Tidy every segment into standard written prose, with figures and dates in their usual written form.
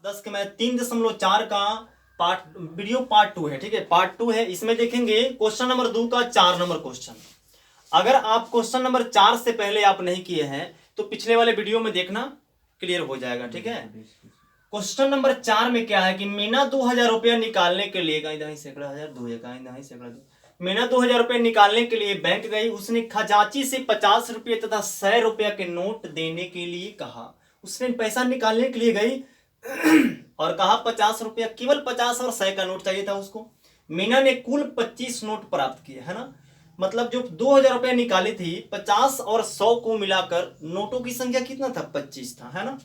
10 के मैथ 3.4 का part video part 2 है। ठीक है, पार्ट 2 है। इसमें देखेंगे क्वेश्चन नंबर 2 का 4 नंबर क्वेश्चन। अगर आप क्वेश्चन नंबर 4 से पहले आप नहीं किए हैं तो पिछले वाले वीडियो में देखना, क्लियर हो जाएगा। ठीक है, क्वेश्चन नंबर 4 में क्या है कि मीना 2000 रुपया निकालने के लिए मीना 2000 रुपया निकालने के लिए बैंक गई। उसने खजांची से 50 रुपये तथा 100 रुपया के नोट देने के लिए कहा। उसने पैसा निकालने के लिए गई और कहा 50 रुपया, केवल 50 और 100 का नोट चाहिए था उसको। मीना ने कुल 25 नोट प्राप्त किए, है ना। मतलब जो 2000 रुपया निकाली थी, 50 और 100 को मिलाकर नोटों की संख्या कितना था? 25 था, है ना।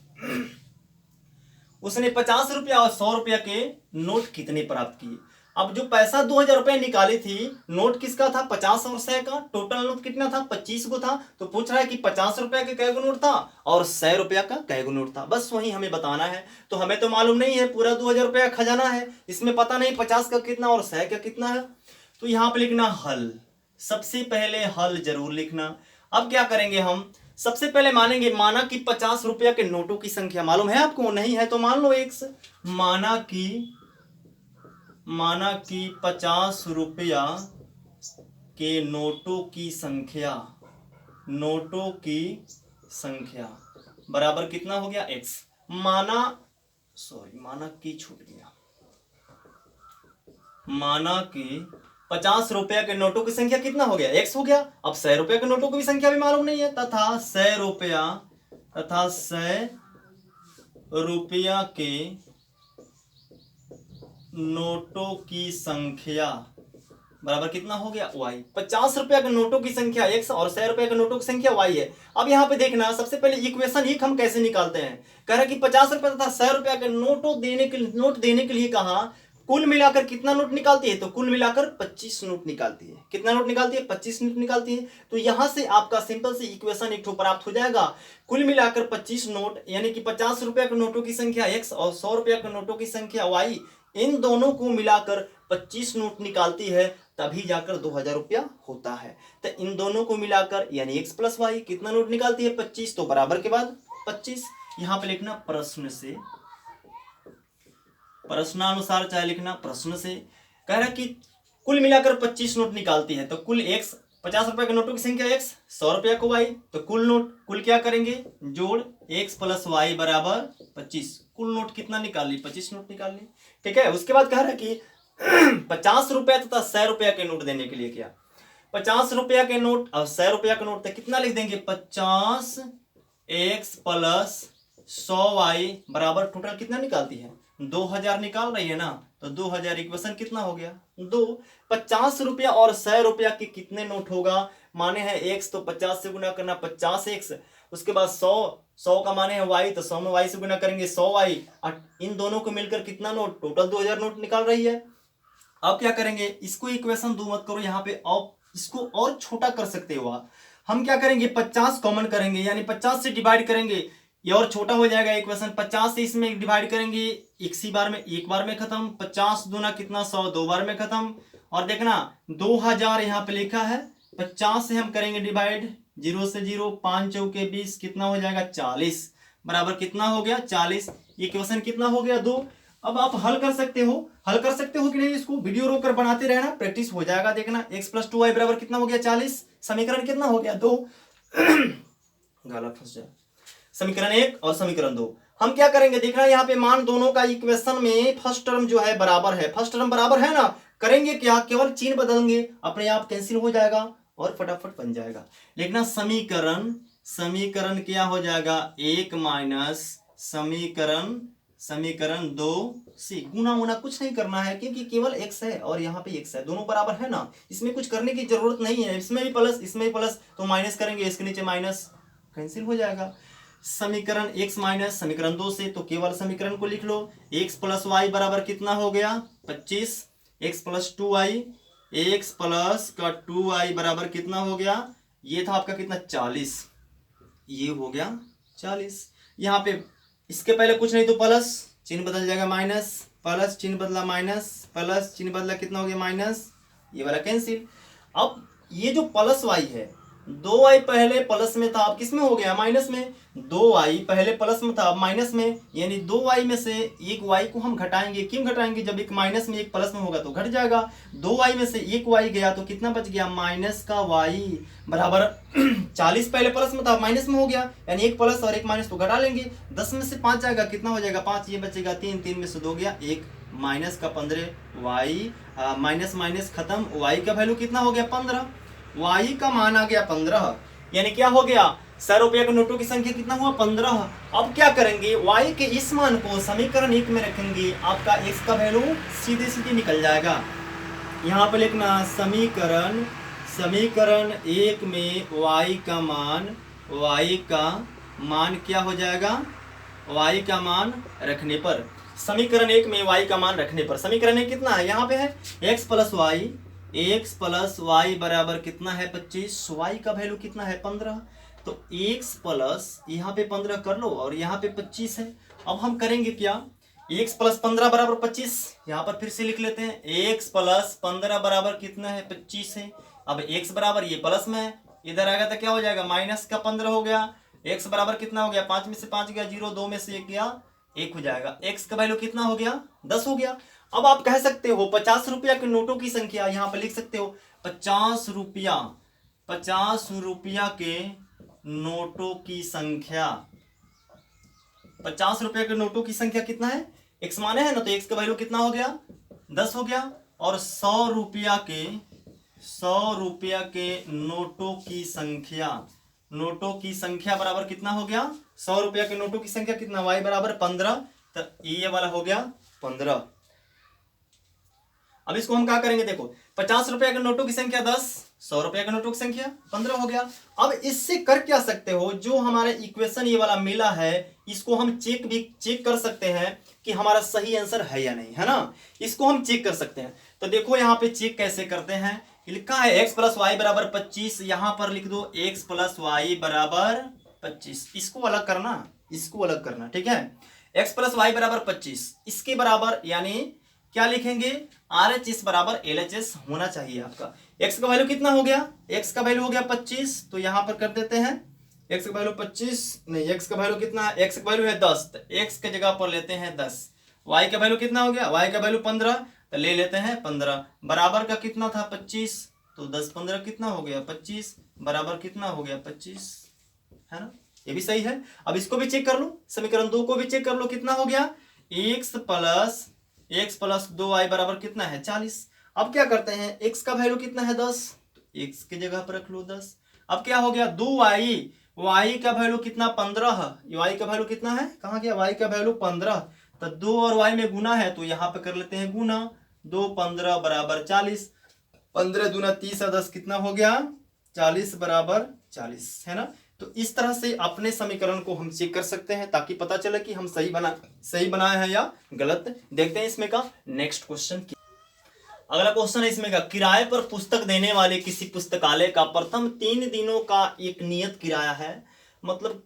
उसने 50 रुपया और 100 रुपया के नोट कितने प्राप्त किए? अब जो पैसा 2000 रुपया निकाली थी, नोट किसका था? 50 और 100 का। टोटल नोट कितना था? 25 को था। तो पूछ रहा है कि 50 रुपया का कै गो नोट था और 100 रुपया का कै गो नोट था। बस वही हमें बताना है। तो हमें तो मालूम नहीं है, पूरा 2000 रुपया का खजाना है, इसमें पता नहीं 50 का कितना और 100 का कितना है। तो यहाँ पे लिखना हल। सबसे पहले हल जरूर लिखना। अब क्या करेंगे हम? सबसे पहले मानेंगे, माना कि 50 रुपया के नोटों की संख्या मालूम है आपको? नहीं है तो मान लो x। माना कि 50 रुपया के नोटों की संख्या बराबर कितना हो गया? x। माना कि छूट गया। माना कि 50 रुपया के नोटों की संख्या कितना हो गया? x हो गया। अब 100 रुपया के नोटों की भी संख्या भी मालूम नहीं है, तथा 100 रुपया के नोटों की संख्या बराबर कितना हो गया? y। 50 रुपया के नोटों की संख्या x और 100 रुपया के नोटों की संख्या y है। अब यहाँ पे देखना, सबसे पहले इक्वेशन ही हम कैसे निकालते हैं। कह रहा है कि 50 रुपया तथा 100 रुपया के नोट देने के लिए कहा। कुल मिलाकर कितना नोट निकालती है? तो कुल मिलाकर 25 नोट निकालती है। कितना नोट निकालती है? 25 नोट निकालती है। तो यहां से आपका सिंपल से इक्वेशन एक प्राप्त हो जाएगा। कुल मिलाकर 25 नोट, यानी कि 50 रुपया के नोटों की संख्या x और 100 रुपया के नोटों की संख्या y, इन दोनों को मिलाकर 25 नोट निकालती है, तभी जाकर 2000 रुपया होता है। तो इन दोनों को मिलाकर यानी x प्लस वाई कितना नोट निकालती है? 25। तो बराबर के बाद 25। यहां पे लिखना प्रश्न से, प्रश्नानुसार चाहे लिखना प्रश्न से। कह रहा है कि कुल मिलाकर 25 नोट निकालती है। तो कुल x, 50 रुपए के नोटों की संख्या x, 100 रुपया को y। तो कुल क्या करेंगे? जोड़ x प्लस वाई बराबर 25। कुल नोट कितना निकाल ली? 25 नोट निकाल ली। ठीक है, उसके बाद कह रहा है कि 50 रुपया तथा 100 रुपया के नोट देने के लिए क्या? 50 रुपया के नोट और 100 रुपया के नोट कितना लिख देंगे? 50 x प्लस 100 y बराबर टोटल कितना निकालती है? 2000 निकाल रही है ना। तो 2000 इक्वेशन कितना हो गया? 2। 50 रुपया और 100 रुपया के कितने नोट होगा? माने है x, तो 50 से गुना करना 50x। उसके बाद 100 का माने है y, तो 100 में y से गुना करेंगे 100y। इन दोनों को मिलकर कितना नोट? टोटल 2000 नोट निकाल रही है। अब क्या करेंगे? इसको इक्वेशन 2 मत करो, यहाँ पे अब इसको और छोटा कर सकते हो आप। हम क्या करेंगे? 50 कॉमन करेंगे, यानी 50 से डिवाइड करेंगे, ये और छोटा हो जाएगा इक्वेशन। 50 से इसमें डिवाइड करेंगे, एक बार में खत्म। 50 दूना कितना? 100, 2 बार में खत्म। और देखना 2000 यहाँ पे लिखा है, 50 से हम करेंगे डिवाइड, 0 से 0, 5 चौके 20, कितना हो जाएगा? 40 बराबर कितना हो गया? 40। इक्वेशन कितना हो गया? 2। अब आप हल कर सकते हो कि नहीं, इसको वीडियो रोक कर बनाते रहना, प्रैक्टिस हो जाएगा। देखना x प्लस 2y बराबर कितना हो गया? 40। समीकरण कितना हो गया? 2। गाला फंस जाए। समीकरण 1 और समीकरण 2 हम क्या करेंगे? देखना यहाँ पे मान दोनों का इक्वेशन में फर्स्ट टर्म जो है बराबर है। फर्स्ट टर्म बराबर है ना, करेंगे क्या? केवल चिन्ह बदलेंगे, अपने आप कैंसिल हो जाएगा और फटाफट बन जाएगा। लिखना समीकरण क्या हो जाएगा? 1 माइनस समीकरण 2c। गुना कुछ नहीं करना है, क्योंकि केवल x है और यहाँ पे x है, दोनों बराबर है ना। इसमें कुछ करने की जरूरत नहीं है। इसमें भी प्लस, इसमें भी प्लस, तो माइनस करेंगे, इसके नीचे माइनस, कैंसिल हो जाएगा। समीकरण x माइनस समीकरण 2 से, तो केवल समीकरण को लिख लो। x प्लस वाई बराबर कितना हो गया? 25। x plus 2y, x plus का 2y बराबर कितना हो गया? ये था आपका कितना? 40। ये हो गया 40। यहाँ पे इसके पहले कुछ नहीं तो प्लस, चिन्ह बदल जाएगा माइनस, प्लस चिन्ह बदला माइनस, प्लस चिन्ह बदला कितना हो गया? माइनस, ये वाला कैंसिल। अब ये जो प्लस वाई है, 2y पहले प्लस में था, अब किस में हो गया, माइनस में। 2y पहले प्लस में था, अब माइनस में, यानी 2y में से एक y को हम घटाएंगे। क्यों घटाएंगे, जब एक माइनस में एक प्लस में होगा तो घट जाएगा। 2y में से एक y गया तो कितना बच गया, माइनस का y बराबर 40 पहले प्लस में था, माइनस में हो गया, यानी एक प्लस और एक माइनस तो घटा लेंगे। 10 में से 5 जाएगा, कितना हो जाएगा 5, ये बचेगा 3, 3 में से 2 गया 1, माइनस का 15 y, माइनस माइनस खत्म, y का वैल्यू कितना हो गया 15, y का मान आ गया 15, यानी क्या हो गया, 100 रुपया के नोटों की संख्या कितना हुआ 15। अब क्या करेंगे, y के इस मान को समीकरण 1 में रखेंगे, आपका x का वैल्यू सीधे सीधे निकल जाएगा। यहाँ पे लिखना समीकरण 1 में y का मान क्या हो जाएगा, y का मान रखने पर, समीकरण 1 में y का मान रखने पर, समीकरण 1 कितना है, यहाँ पे है x प्लस वाई बराबर कितना है 25, y का वैल्यू कितना है 15, तो x प्लस यहाँ पे 15 कर लो और यहाँ पे 25 है। अब हम करेंगे क्या, x प्लस 15 बराबर 25, यहाँ पर फिर से लिख लेते हैं, x प्लस 15 बराबर कितना है 25 है। अब x बराबर ये प्लस में है, इधर आएगा तो क्या हो जाएगा, माइनस का 15 हो गया, x बराबर कितना हो गया, 5 में से 5 गया 0, 2 में से 1 गया 1 हो जाएगा, x का वैल्यू कितना हो गया 10 हो गया। अब आप कह सकते हो 50 रुपया के नोटों की संख्या, यहाँ पर लिख सकते हो 50 रुपया के नोटों की संख्या, 50 रुपया के नोटों की संख्या कितना है, x माने है ना, तो x का वैल्यू कितना हो गया 10 हो गया। और 100 रुपया के नोटों की संख्या बराबर कितना हो गया, 100 रुपया के नोटों की संख्या कितना, y बराबर 15, तो ये वाला हो गया 15। अब इसको हम क्या करेंगे, देखो 50 रुपया के नोटों की संख्या 10, 100 रुपया के नोटों की संख्या 15 हो गया। अब इससे कर क्या सकते हो, जो हमारे इक्वेशन ये वाला मिला है इसको हम चेक कर सकते हैं कि हमारा सही आंसर है या नहीं, है ना, इसको हम चेक कर सकते हैं। तो देखो यहाँ पे चेक कैसे करते हैं, लिखा है x प्लस वाई बराबर 25, यहाँ पर लिख दो x प्लस वाई बराबर 25, इसको अलग करना, ठीक है, x प्लस वाई बराबर 25, इसके बराबर यानी क्या लिखेंगे, RHS बराबर LHS होना चाहिए आपका। x का वैल्यू कितना हो गया, x का वैल्यू हो गया 25, तो यहां पर कर देते हैं x का वैल्यू 25 नहीं, x का वैल्यू कितना है, x का वैल्यू है 10, तो x के जगह पर लेते हैं 10, y का वैल्यू कितना हो गया, y का वैल्यू 15, तो ले लेते हैं 15, बराबर का कितना था 25, तो 10 15 कितना हो गया 25, बराबर कितना हो गया 25, है ना, ये भी सही है। अब इसको भी चेक कर लो, समीकरण 2 को भी चेक कर लो, कितना हो गया, x प्लस 2y बराबर कितना है 40। अब क्या करते हैं, x का वैल्यू कितना है 10, तो x की जगह पर रख लो 10। अब क्या हो गया 2y, y का वैल्यू कितना 15, y का वैल्यू कितना है, कहाँ गया, y का वैल्यू 15, तो 2 और y में गुना है तो यहाँ पे कर लेते हैं गुना, 2 15 बराबर 40, 15 दूना 30 और 10 कितना हो गया 40 बराबर 40, है ना। तो इस तरह से अपने समीकरण को हम चेक कर सकते हैं ताकि पता चले कि हम सही बनाए हैं या गलत। देखते हैं इसमें का नेक्स्ट क्वेश्चन। अगला क्वेश्चन है इसमें का, किराए पर पुस्तक देने वाले किसी पुस्तकालय का प्रथम 3 दिनों का एक नियत किराया है, मतलब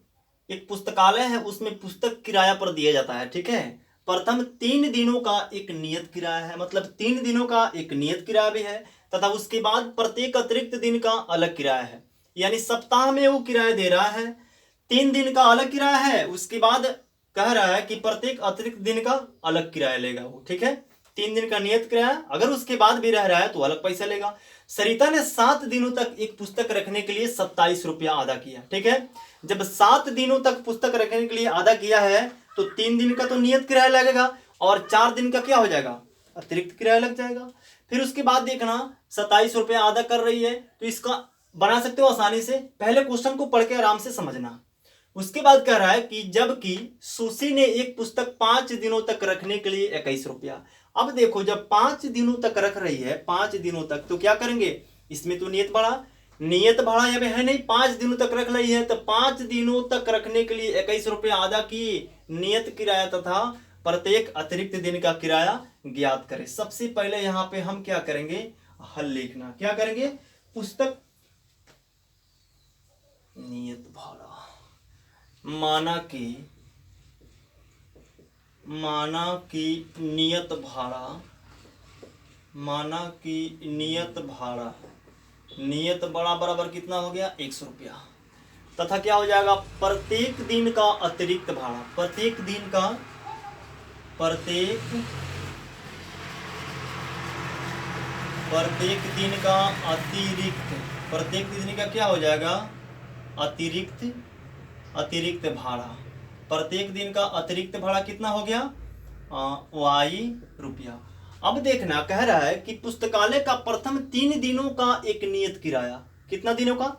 एक पुस्तकालय है उसमें पुस्तक किराया पर दिया जाता है, ठीक है, प्रथम 3 दिनों का एक नियत किराया है, मतलब 3 दिनों का एक नियत किराया भी है, तथा उसके बाद प्रत्येक अतिरिक्त दिन का अलग किराया है, यानी सप्ताह में वो किराया दे रहा है, 3 दिन का अलग किराया है, उसके बाद कह रहा है कि प्रत्येक अतिरिक्त दिन का अलग किराया लेगा वो, ठीक है, 3 दिन का नियत किराया, अगर उसके बाद भी रह रहा है तो अलग पैसा लेगा। सरिता ने 7 दिनों तक एक पुस्तक रखने के लिए 27 रुपया अदा किया, ठीक है, जब 7 दिनों तक पुस्तक रखने के लिए अदा किया है तो 3 दिन का तो नियत किराया लगेगा और 4 दिन का क्या हो जाएगा, अतिरिक्त किराया लग जाएगा। फिर उसके बाद देखना 27 रुपया अदा कर रही है, तो इसका बना सकते हो आसानी से, पहले क्वेश्चन को पढ़ के आराम से समझना। उसके बाद कह रहा है कि जबकि सुशी ने एक पुस्तक 5 दिनों तक रखने के लिए 21 रुपया। अब देखो जब 5 दिनों तक रख रही है, 5 दिनों तक, तो क्या करेंगे, इसमें तो नियत बढ़ा यहाँ पे है नहीं, 5 दिनों तक रख रही है तो 5 दिनों तक रखने के लिए 21 रुपया अदा की नियत किराया तथा प्रत्येक अतिरिक्त दिन का किराया ज्ञात करें। सबसे पहले यहाँ पे हम क्या करेंगे, हल लिखना, क्या करेंगे, पुस्तक नियत भाड़ा, माना कि नियत भाड़ा नियत भाड़ा बराबर कितना हो गया 100 रुपया, तथा क्या हो जाएगा प्रत्येक दिन का अतिरिक्त भाड़ा, प्रत्येक दिन का क्या हो जाएगा अतिरिक्त भाड़ा, प्रत्येक दिन का अतिरिक्त भाड़ा कितना हो गया वाई रुपया। अब देखना कह रहा है कि पुस्तकालय का प्रथम 3 दिनों का एक नियत किराया, कितना दिनों का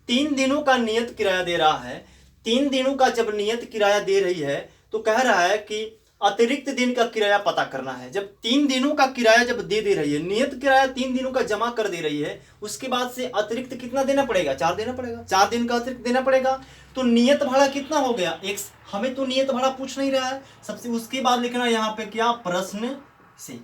3 दिनों का नियत किराया दे रहा है। 3 दिनों का जब नियत किराया दे रही है तो कह रहा है कि अतिरिक्त दिन का किराया पता करना है। जब 3 दिनों का किराया जब दे रही है, नियत किराया 3 दिनों का जमा कर दे रही है, उसके बाद से अतिरिक्त कितना देना पड़ेगा 4 देना पड़ेगा, 4 दिन का अतिरिक्त देना पड़ेगा। तो नियत भाड़ा कितना हो गया x, हमें तो नियत भाड़ा पूछ नहीं रहा है सबसे, उसके बाद लिखना यहाँ पे क्या प्रश्न से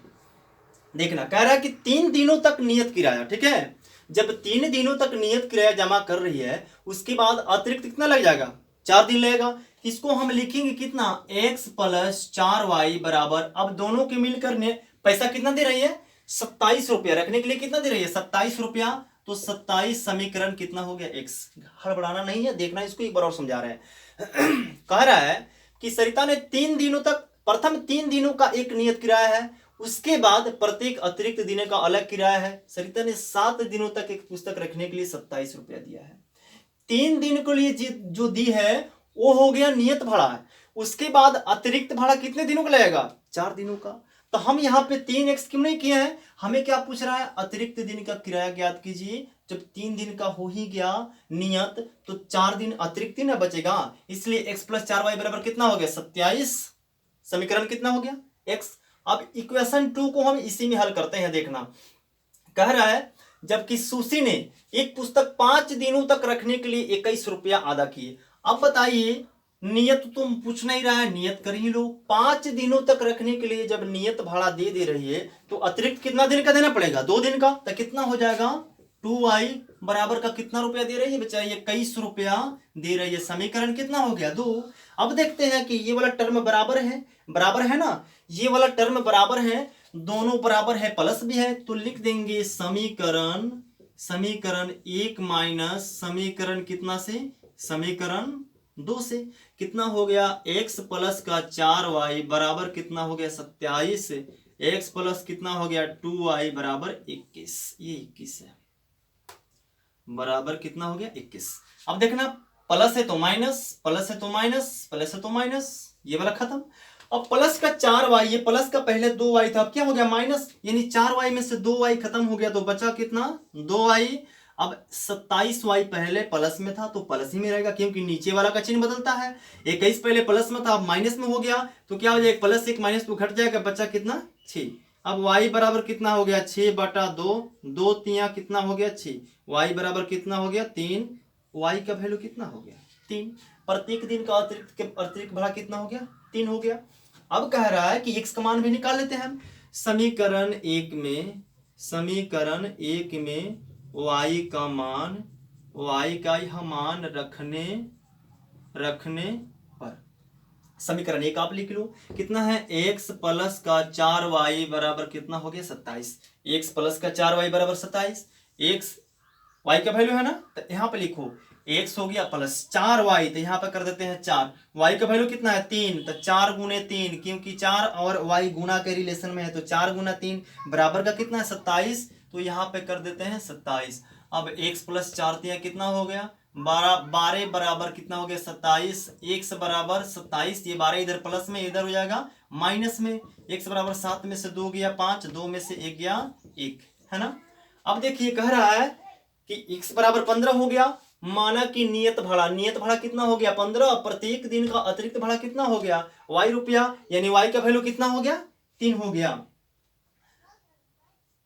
देखना कह रहा है कि 3 दिनों तक नियत किराया, ठीक है, जब 3 दिनों तक नियत किराया जमा कर रही है उसके बाद अतिरिक्त कितना लग जाएगा 4 दिन लगेगा। इसको हम लिखेंगे कितना x + 4y बराबर, अब दोनों के मिलकर ने पैसा कितना दे रही है 27 रुपया, रखने के लिए कितना दे रही है 27 रुपया। तो 27 समीकरण कितना हो गया x, हड़बड़ाना नहीं है, देखना इसको एक बार और समझा रहे हैं। कह रहा है कि सरिता ने 3 दिनों तक, प्रथम 3 दिनों का एक नियत किराया है, उसके बाद प्रत्येक अतिरिक्त दिन का अलग किराया है। सरिता ने 7 दिनों तक एक पुस्तक रखने के लिए 27 रुपया दिया है। 3 दिन के लिए जो दी है वो हो गया नियत भाड़ा है, उसके बाद अतिरिक्त भाड़ा कितने दिनों का लगेगा 4 दिनों का। तो हम यहाँ पे 3x क्यों नहीं किए हैं, हमें क्या पूछ रहा है अतिरिक्त दिन का किराया ज्ञात कीजिए। जब 3 दिन का हो ही गया नियत तो 4 दिन अतिरिक्त दिन बचेगा, इसलिए x + 4y बराबर कितना हो गया 27, समीकरण कितना हो गया x। अब इक्वेशन 2 को हम इसी में हल करते हैं। देखना कह रहा है जबकि सुशी ने एक पुस्तक 5 दिनों तक रखने के लिए 21 रुपया अदा किए। अब बताइए नियत तुम पूछ नहीं रहा है, नियत कर ही लो। 5 दिनों तक रखने के लिए जब नियत भाड़ा दे रही है तो अतिरिक्त कितना दिन का देना पड़ेगा 2 दिन का, तो कितना हो जाएगा 2y बराबर का कितना रुपया दे रही है बेचारी 21 रुपया दे रही है, समीकरण कितना हो गया 2। अब देखते हैं कि ये वाला टर्म बराबर है ना, ये वाला टर्म बराबर है, दोनों बराबर है प्लस भी है, तो लिख देंगे समीकरण 1 माइनस समीकरण कितना से समीकरण 2 से, कितना हो गया x + का 4y बराबर कितना हो गया 27, x + कितना हो गया 2y बराबर 21, ये 21 है, बराबर कितना हो गया 21। अब देखना प्लस है तो माइनस, प्लस है तो माइनस, प्लस है तो माइनस, ये वाला खत्म। अब प्लस का 4y, ये प्लस का पहले 2y था, अब क्या हो गया माइनस, यानी 4y में से 2y खत्म हो गया तो बचा कितना 2y। अब 27y पहले प्लस में था तो प्लस ही में रहेगा क्योंकि नीचे वाला का चिन्ह बदलता है। 21 पहले प्लस में था अब माइनस में हो गया तो क्या हो जाएगा प्लस 1 माइनस 2 घट जाएगा, बचा कितना 6। अब y बराबर कितना हो गया 6/2, 2 3 कितना हो गया 6, y बराबर कितना हो गया 3, y का वैल्यू कितना हो गया 3। प्रत्येक दिन का अतिरिक्त भाड़ा कितना हो गया 3 हो गया। अब कह रहा है कि x का मान भी निकाल लेते हैं हम। समीकरण 1 में y का मान रखने पर समीकरण 1 आप लिख लो कितना है x + का 4y बराबर कितना हो गया 27, x + का 4y बराबर 27, x y का वैल्यू है ना तो यहाँ पे लिखो x हो गया प्लस 4y, तो यहाँ पे कर देते हैं 4, y का वैल्यू कितना है 3, तो 4 × 3 क्योंकि 4 और y गुना के रिलेशन में है तो 4 × 3 बराबर का कितना है 27, तो यहाँ पे कर देते हैं 27। अब x + 4 3 कितना हो गया 12 बराबर कितना हो गया 27, x बराबर 27, ये 12 इधर प्लस में इधर हो जाएगा माइनस में, x बराबर 7 में से 2 गया 5, 2 में से 1 गया 1, है ना। अब देखिए कह रहा है कि x बराबर 15 हो गया, माना कि नियत भाड़ा कितना हो गया 15, प्रत्येक दिन का अतिरिक्त भाड़ा कितना हो गया y रुपया, यानी y का वैल्यू कितना हो गया 3 हो गया,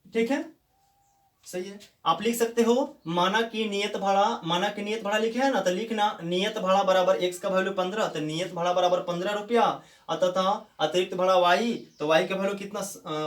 ठीक है सही है। आप लिख सकते हो माना कि नियत भाड़ा लिखे है ना, तो लिखना नियत भाड़ा बराबर x का वैल्यू 15, तो नियत भाड़ा बराबर 15 रुपया, तथा अतिरिक्त भाड़ा y, तो y का वैल्यू कितना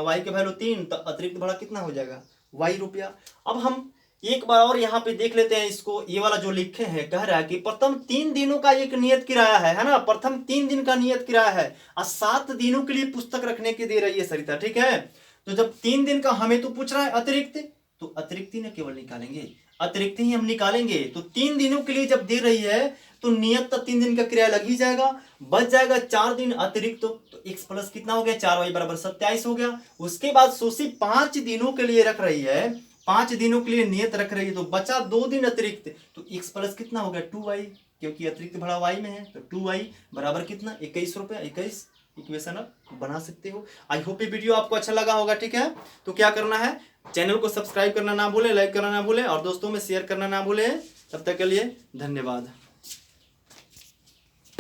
y का वैल्यू 3, तो अतिरिक्त भाड़ा कितना हो जाएगा y रुपया। अब हम एक बार और यहाँ पे देख लेते हैं इसको, ये वाला जो लिखे हैं कह रहा है कि प्रथम 3 दिनों का एक नियत किराया है ना, प्रथम 3 दिन का नियत किराया है और 7 दिनों के लिए पुस्तक रखने के दे रही है सरिता, ठीक है। तो जब 3 दिन का हमें तो पूछ रहा है अतिरिक्त, तो अतिरिक्त ही ना केवल निकालेंगे, अतिरिक्त ही हम निकालेंगे। तो 3 दिनों के लिए जब दे रही है तो नियत का 3 दिन का किराया लग ही जाएगा, बच जाएगा 4 दिन अतिरिक्त। तो x प्लस कितना हो गया, 4y बराबर 27 हो गया। उसके बाद सोची 5 दिनों के लिए रख रही है, 5 दिनों के लिए नियत रख रही है, तो बचा 2 दिन अतिरिक्त, तो x प्लस कितना हो गया 2y, क्योंकि अतिरिक्त भाड़ा y में है, तो 2y बराबर कितना 21 रुपया। 21 इक्वेशन आप बना सकते हो। आई होप ये वीडियो आपको अच्छा लगा होगा। ठीक है, तो क्या करना है, चैनल को सब्सक्राइब करना ना भूले, लाइक करना ना भूले और दोस्तों में शेयर करना ना भूले। तब तक के लिए धन्यवाद।